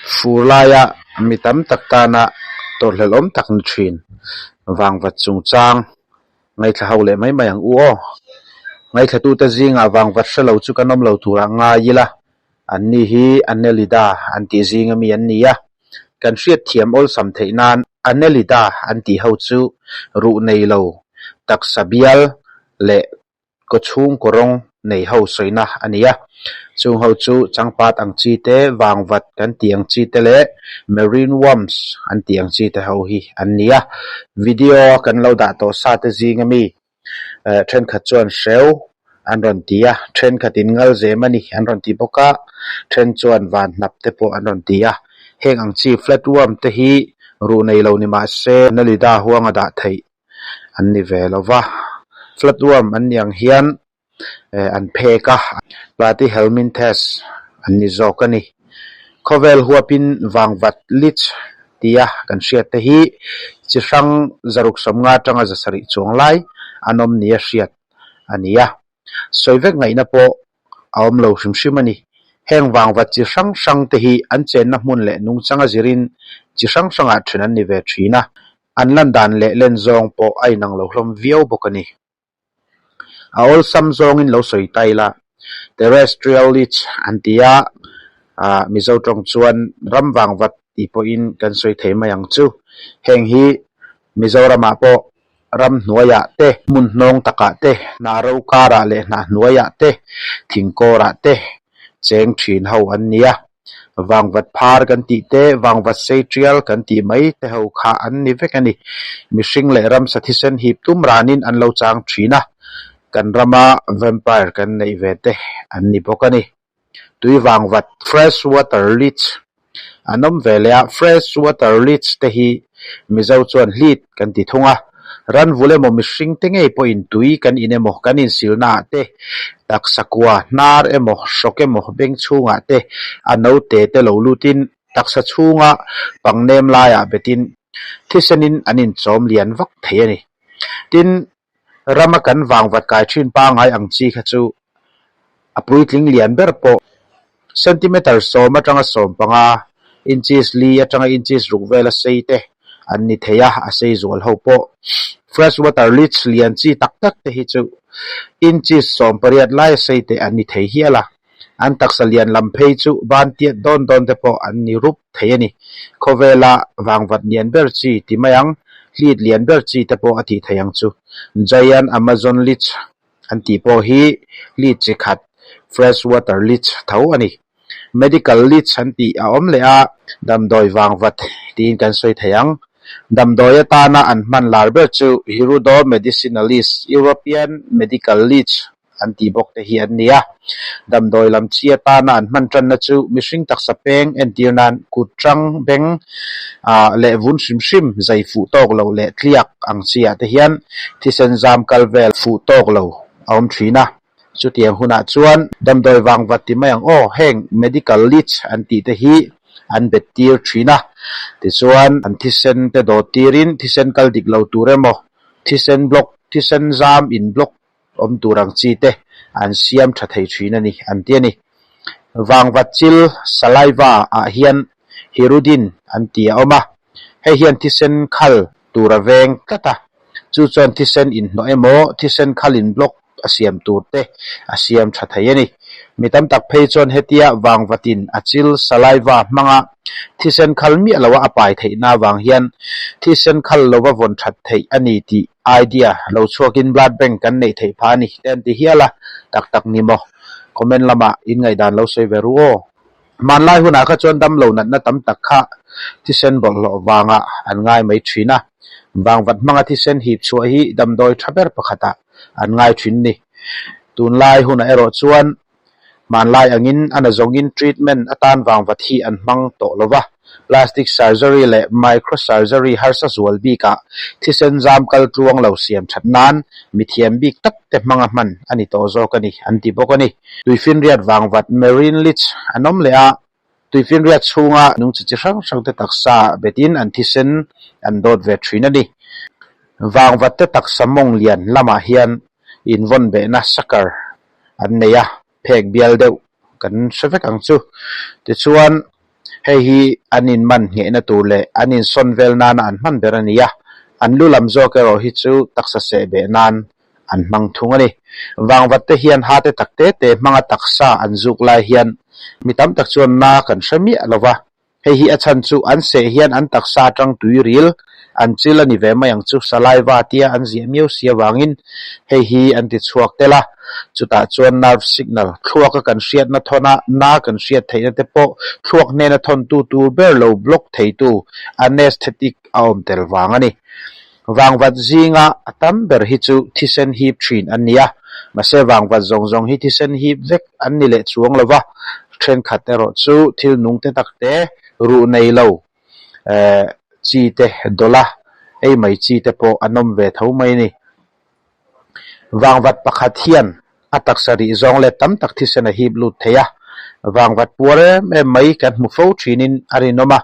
Fulaya mitam taktana torhlelom takn thin wangwat chungchang ngai thlau le mai mayang u o ngai thatu ta zinga wangwat hrelo chu kanom lo tura nga yila anni hi annelida anti zinga mi annia kan hriat thiam ol sam theinan annelida anti ho chu ru nei lo taksabial le ko chung korong nei ho soina ania chung ho chu changpat ang chi te wangwat kan tiang chi te le marine worms an tiang chi te ho hi ania video kan lo da to sa te zinga mi then khat chuan hreu an ron tia then khatin ngal zemani an ron ti boka then chuan van nap te po an ron tia heng ang chi flatworm te hi ru nei lo ni ma se nalida huanga da thei an ni velova flatworm an yang hian an pheka plati helminthes an ni zokani khovel huapin wangwat lich tia kan hriat te hi chi hrang zaruk somnga tanga zasari chunglai anom nia hriat ania soivek ngaina po awm lo hrimhrimani heng wangwat chi hrang te hi an chenna hmun le nungchanga zirin chi hrang thinan ni ve thina an lan dan le len zong po ai nang lo hlom viau bokani all sam zong in lo soi taila terrestrial lich antia mizo tong chuan ram wangwat ipo in kan soi theima yang chu heng hi mizorama po ram hnuaya te mun hnong taka te na ro kara le na hnuaya te thingkora te cheng thin ho an nia wangwat phar kan ti te wangwat seitrial kan ti mai te ho kha an ni vekani mihring le ram sathisen hip tum ranin an lo chang thina kan rama vampire kan nei ve te an ni pokani tui wangwat freshwater lich anom velea freshwater lich te hi mizo chuan hlit kan ti thunga ran vule mo mihring te ngei po in tui kan inemo kan in silna te taksakwa nar emo shoke mo beng chunga te ano te lo lutin taksa chunga pangnem laya betin thisenin anin chom lian vak theiani tin ramakan wangwat kai thin pa ngai ang chi kha chu apruitling lian ber po centimeter soma tanga som panga inches li atanga inches rukvela seite anni theya asei zol ho po freshwater lich lian chi tak te hi chu inches som pariat lai seite anni thei hiala an taksalian lamphei chu ban tia don te po anni rup theiani khovela wangwat nian ber chi timayang hlit lian ber chi te po ati theyang chu giant amazon lich anti po hi lich chi khat freshwater lich thau ani medical lich anti a om le a damdoi wangwat tin kan soi theyang damdoi ta na an man lar ber chu hirudo medicinalis european medical lich anti bok te hi ania damdoi lam chia ta na an man tran na chu mihring taksa peng entirnan kutrang beng le vun shim zai fu tok lo le tliak ang chia te hian thisen zam kalvel fu tok lo awm thina chu tiang huna chuan damdoi wangwat ti mayang heng medical lich anti te hi an betir thina ti chuan an thisen te do tirin thisen kal dik lo turemo thisen block thisen zam in block om turang chi te an siam tha thei thina ni an tiani wangwat chil saliva a hian hirudin anti oma he hian thisen khal turaveng kata chu chuan thisen in no emo thisen khalin block asiam turte asiam tha theiani mitam tak phei chon hetia wangwatin achil saliva manga thisen khalmi alawa apai theina wang hian thisen khal lowa von that thei ani ti idea lo chuakin blood bank kan nei thei phani ten ti hiala tak nimo comment lama in ngai dan lo sei veru manlai huna kha chon dam lo nat na tam tak kha thisen bol lo wanga an ngai mai thina wangwat manga thisen hip chua hi damdoi thaber pakhata an ngai thin ni tunlai huna ero chuan manlai angin anazongin treatment atan wangwat hi an mang to lova plastic surgery le microsurgery harsa zual bika thisen zam kal tuang lo siam thatnan mithiam bik tak te manga man ani to zo kani anti bokani tuifin riat wangwat marine lich anom le a tuifin riat chunga nung chi hrang te taksa betin an thisen an dot ve thina ni wangwat te taksa mong lian lama hian invon be na sakar an neya phek bial deuh kan hravek ang chu ti chuan hei hi anin man nge na tur le anin sonvel na na an man berania an lu lam zo ke ro hi chu taksa se be nan an mang thungani wangwat te hian ha te takte te manga taksa an zuk lai hian mitam tak chuan na kan shami alova hei hi achan chu an se hian an taksa tang tuiril an chila ni ve mayang chu salaiwa tia an zia miu sia wangin hei hi an ti chuak tela chuta chuan nerve signal thluak kan hriat na thona na kan hriat theina te po thluak ne na thon tu ber lo block theitu anesthetic aum tel wangani wangwat zinga atam ber hi chu thisen hip thin ania mase wangwat zongjong hi thisen hip vek an ni le chuang lova thren khatero chu thil nung te takte ru nei lo chi te dola ei mai chi te po anom ve tho mai ni wangwat pakhat hian ataksari zong le tam tak thisen a hip lut theya wangwat puare me mai kan mu fo thinin arinoma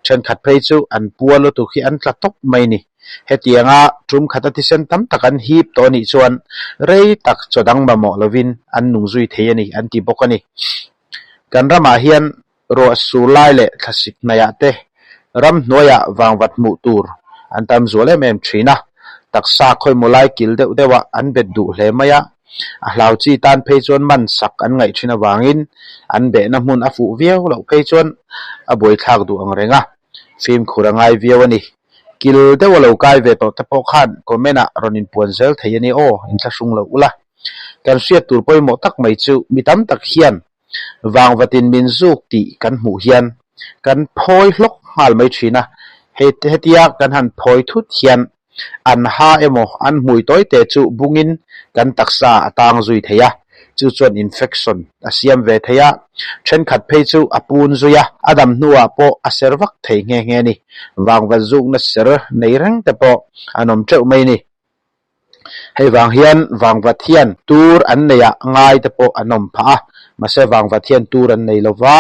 thren khat phei chu an pualo tu khi an tla top mai ni hetianga trum khata thisen tam takan hip to ni chuan rei tak chodang mamo lovin an nungzui theiani an ti bokani kan rama hian ro sulai le thasik naya te ram noya wangwat mu tur an tam zole mem thina taksa khoi molai kil deuh dewa an bet du hle maya a hlau chi tan phei chuan man sak an ngai thina wangin an be na mun a fu viau lo phei chuan a boi thak du ang renga film khurangai viawani kil deuh lo kai ve to te po khan komena ronin puanzel theiani o in tla sung lo ula kan hriat tur poi mo tak mai chu mitam tak hian wangwatin min zuk ti kan hmu hian kan phoi hlok hal mai thina hetia kan han phoi thut hian an ha emo an hmui toi te chu bungin kan taksa atang zui theya chu chuan infection asiam ve theya then khat phei chu apun zuya adam nuwa po aserwak thei nge ni wangwa zuk na ser nei rang te po anom cheu mai ni hei wang hian wangwa thian tur an neya ngai te po anom pha mase wangwa thian tur an nei lova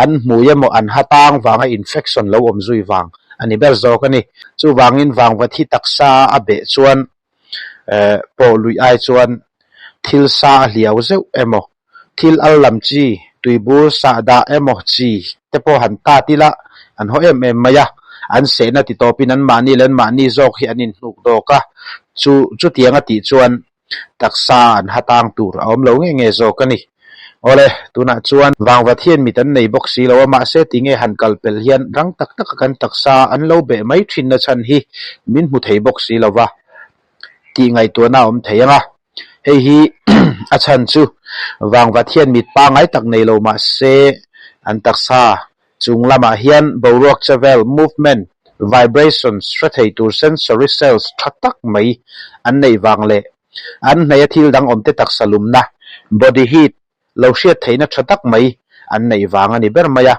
an hmuye mo an hatang wanga infection lo om zui wang ani ber zo kani chu wangin wangwa thi taksa abe chuan po lui ai chuan thil sa hliau zeu emo thil allam chi tuibur sa da emo chi te po han ta tila an ho em maya an se na ti topin an mani len mani zok hi anin hnuk do ka chu tianga ti chuan taksa an hatang tur om lo nge zo kani ole tuna chuan wangwat hian mitan nei boxi lo ma se tinge han kalpel hian rang tak tak kan taksa an lo be mai thin na chan hi min mu thei boxi lova ti ngai to na om theianga hei hi achan chu wangwat hian mit pa ngai tak nei lo ma se an taksa chunglama hian borok chavel movement vibrations strathei tur sensory cells thatak mai an nei wangle an nei thil dang om te taksalum na body heat lo hriat theina thatak mai an nei wangani ber maya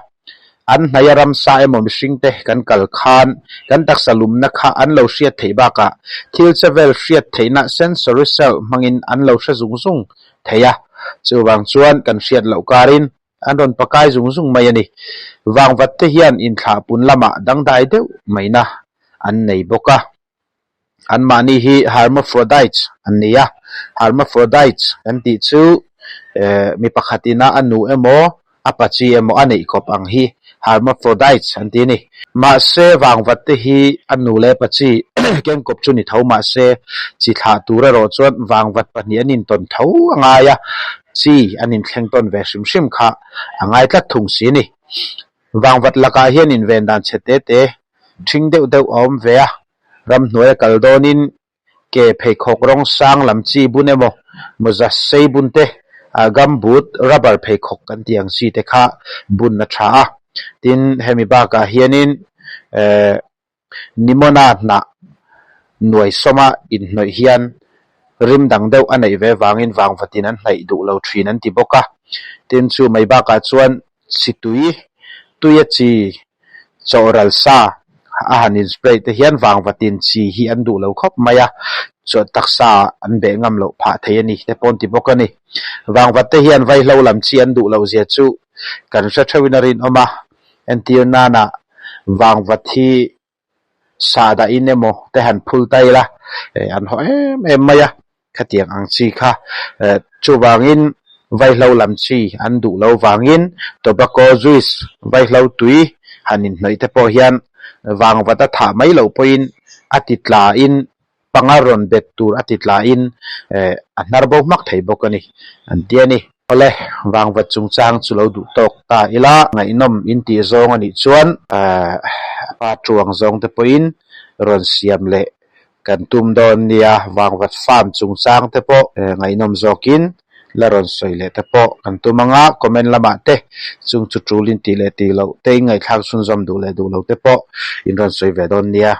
an hnayaram sa emo mihring te kan kal khan kan taksalum na kha an lo hriat thei ba ka thil chavel hriat theina sensory cell mangin an lo hra zung theya chuwang chuan kan hriat lo karin an ron pakai zung mai ani wangwat te hian in thla pun lama dangdai deuh maina an nei boka an mani hi hermaphrodites an nia hermaphrodites kan ti chu mi pakhatina anu emo apachi emo anei kop ang hi hermaphrodites an ti ni ma se wangwat te hi anu le pachi kem kop chu ni tho ma se chi thla tura ro chuan wangwat pani anin ton tho angaya chi anin thleng ton ve shim kha angai tla thung si ni wangwat laka hian in ven dan chete te thing deuh om ve a ram hnuai kaldonin ke pheikhok rong sang lam chi bunemo moza sei bunte gambut rubber pheikhok kan tiang si te kha bun na tha tin hemi ba ka hianin nimona na nuai soma in noi hian rim dang deuh anei ve wangin wangwatin an hnai du lo thin an ti boka tin chu mai ba ka chuan situi tuya chi choral sa ahanin spray te hian wangwatin chi hi an du lo khop maya cho taksa an be ngam lo pha theiani te pon ti bokani wangwat te hian vai hlo lam chi an du lo zia chu kan hra thawinarin oma entir nana wangwat hi sada inemo te han phul taila an ho em maya khatiang ang chi kha chu wangin vai hlo lam chi an du lo wangin tobacco juice vai hlo tui hanin hnoi te pawh hian wangwat a tha mai lo poin atitla in pangaron bet tur atitla in a hnar bo mak thei bawk ani an ti ani ole wangwat chungchang chu lo du tok ta ila ngai nom in ti zong ani chuan pa chuang zong te poin ron siam le kan tum don nia wangwat farm chungchang te pawh ngai nom zokin la ron soi le te pawh kan tumanga comment lama te chung chu tulin ti le ti lo te ngai thlang sun zom du le du lo te pawh in ron soi ve don nia